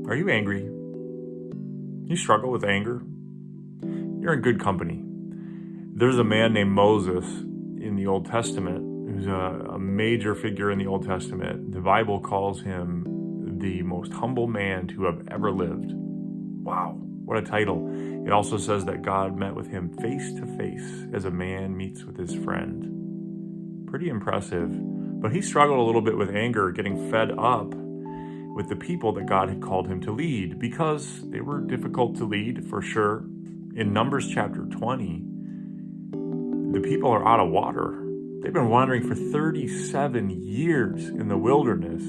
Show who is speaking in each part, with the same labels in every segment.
Speaker 1: Are you angry? You struggle with anger? You're in good company. There's a man named Moses in the Old Testament who's a major figure in the Old Testament. The Bible calls him the most humble man to have ever lived. Wow, what a title. It also says that God met with him face to face as a man meets with his friend. Pretty impressive. But he struggled a little bit with anger, getting fed up with the people that God had called him to lead, because they were difficult to lead for sure. In Numbers chapter 20, the people are out of water. They've been wandering for 37 years in the wilderness.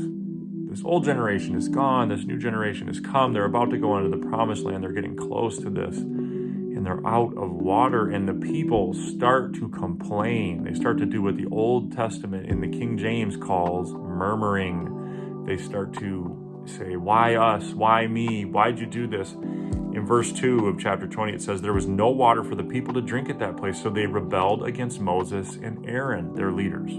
Speaker 1: This old generation is gone. This new generation has come. They're about to go into the promised land. They're getting close to this, and they're out of water, and the people start to complain. They start to do what the Old Testament in the King James calls murmuring. They start to say, why us? Why me? Why'd you do this? In verse 2 of chapter 20, it says, there was no water for the people to drink at that place, so they rebelled against Moses and Aaron, their leaders.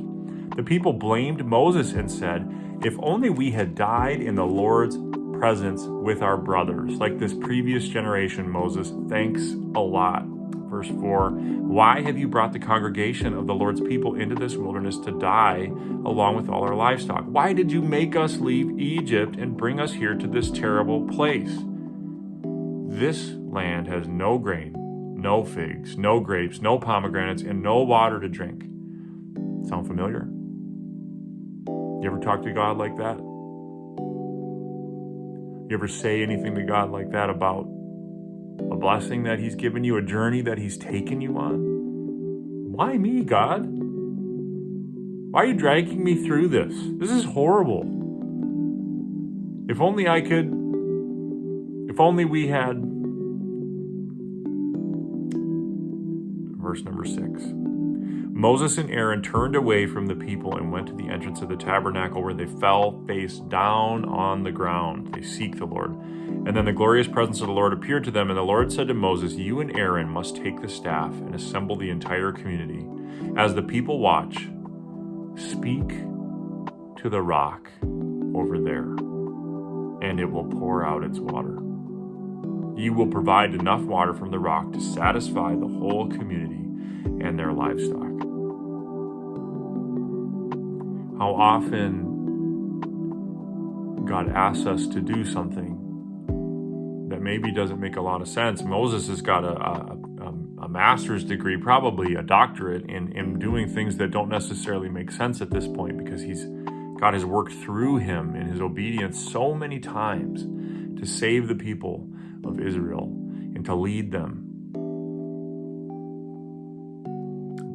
Speaker 1: The people blamed Moses and said, if only we had died in the Lord's presence with our brothers. Like this previous generation, Moses, thanks a lot. Verse 4, why have you brought the congregation of the Lord's people into this wilderness to die along with all our livestock? Why did you make us leave Egypt and bring us here to this terrible place? This land has no grain, no figs, no grapes, no pomegranates, and no water to drink. Sound familiar? You ever talk to God like that? You ever say anything to God like that about a blessing that he's given you, a journey that he's taken you on? Why me, God? Why are you dragging me through this? This is horrible. If only we had... Verse number 6. Moses and Aaron turned away from the people and went to the entrance of the tabernacle, where they fell face down on the ground. They seek the Lord. And then the glorious presence of the Lord appeared to them, and the Lord said to Moses, you and Aaron must take the staff and assemble the entire community. As the people watch, speak to the rock over there, and it will pour out its water. You will provide enough water from the rock to satisfy the whole community and their livestock. How often God asks us to do something that maybe doesn't make a lot of sense. Moses has got a master's degree, probably a doctorate in doing things that don't necessarily make sense at this point, because God has worked through him in his obedience so many times to save the people of Israel and to lead them.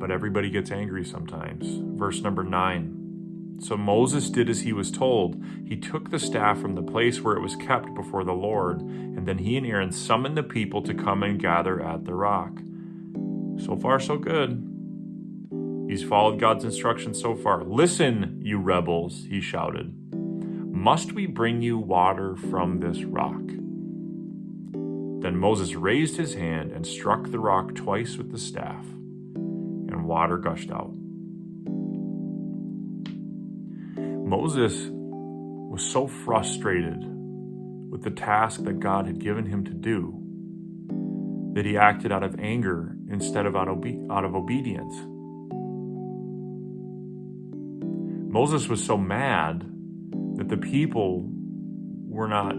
Speaker 1: But everybody gets angry sometimes. Verse number 9. So Moses did as he was told. He took the staff from the place where it was kept before the Lord, and then he and Aaron summoned the people to come and gather at the rock. So far, so good. He's followed God's instructions so far. Listen, you rebels, he shouted. Must we bring you water from this rock? Then Moses raised his hand and struck the rock twice with the staff, and water gushed out. Moses was so frustrated with the task that God had given him to do that he acted out of anger instead of out of obedience. Moses was so mad that the people were not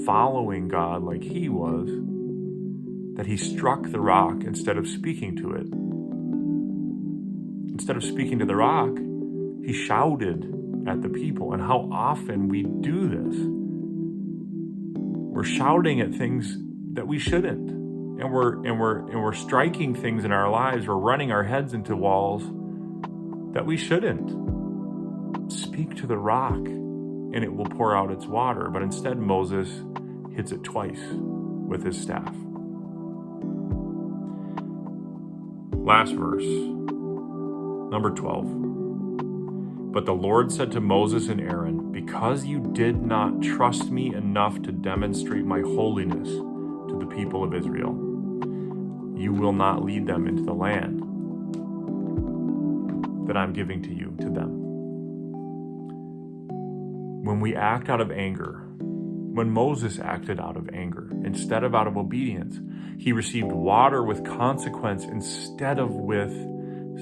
Speaker 1: following God like he was, that he struck the rock instead of speaking to it. Instead of speaking to the rock, he shouted at the people. And how often we do this. We're shouting at things that we shouldn't. And we're striking things in our lives. We're running our heads into walls that we shouldn't. Speak to the rock and it will pour out its water. But instead Moses hits it twice with his staff. Last verse, number 12. But the Lord said to Moses and Aaron, because you did not trust me enough to demonstrate my holiness to the people of Israel, you will not lead them into the land that I'm giving to you, to them. When we act out of anger, when Moses acted out of anger instead of out of obedience. He received water with consequence instead of with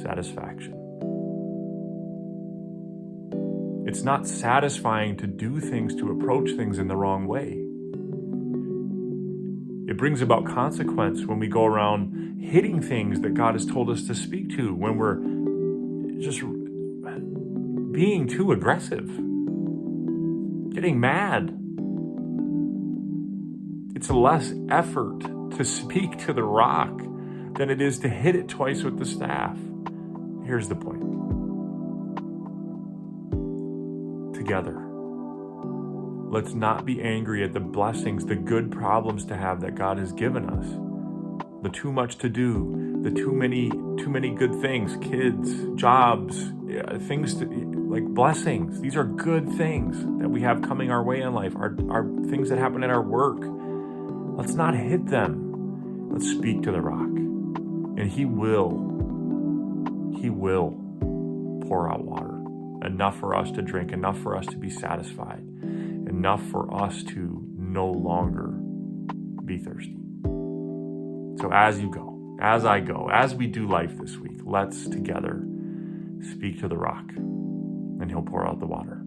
Speaker 1: satisfaction. It's not satisfying to do things, to approach things in the wrong way. It brings about consequence when we go around hitting things that God has told us to speak to, when we're just being too aggressive, getting mad. It's less effort to speak to the rock than it is to hit it twice with the staff. Here's the point. Together, let's not be angry at the blessings, the good problems to have that God has given us. The too much to do, the too many good things, kids, jobs, things like blessings. These are good things that we have coming our way in life, our things that happen at our work. Let's not hit them. Let's speak to the rock. And He will pour out water. Enough for us to drink, enough for us to be satisfied, enough for us to no longer be thirsty. So as you go, as I go, as we do life this week, let's together speak to the rock, and He'll pour out the water.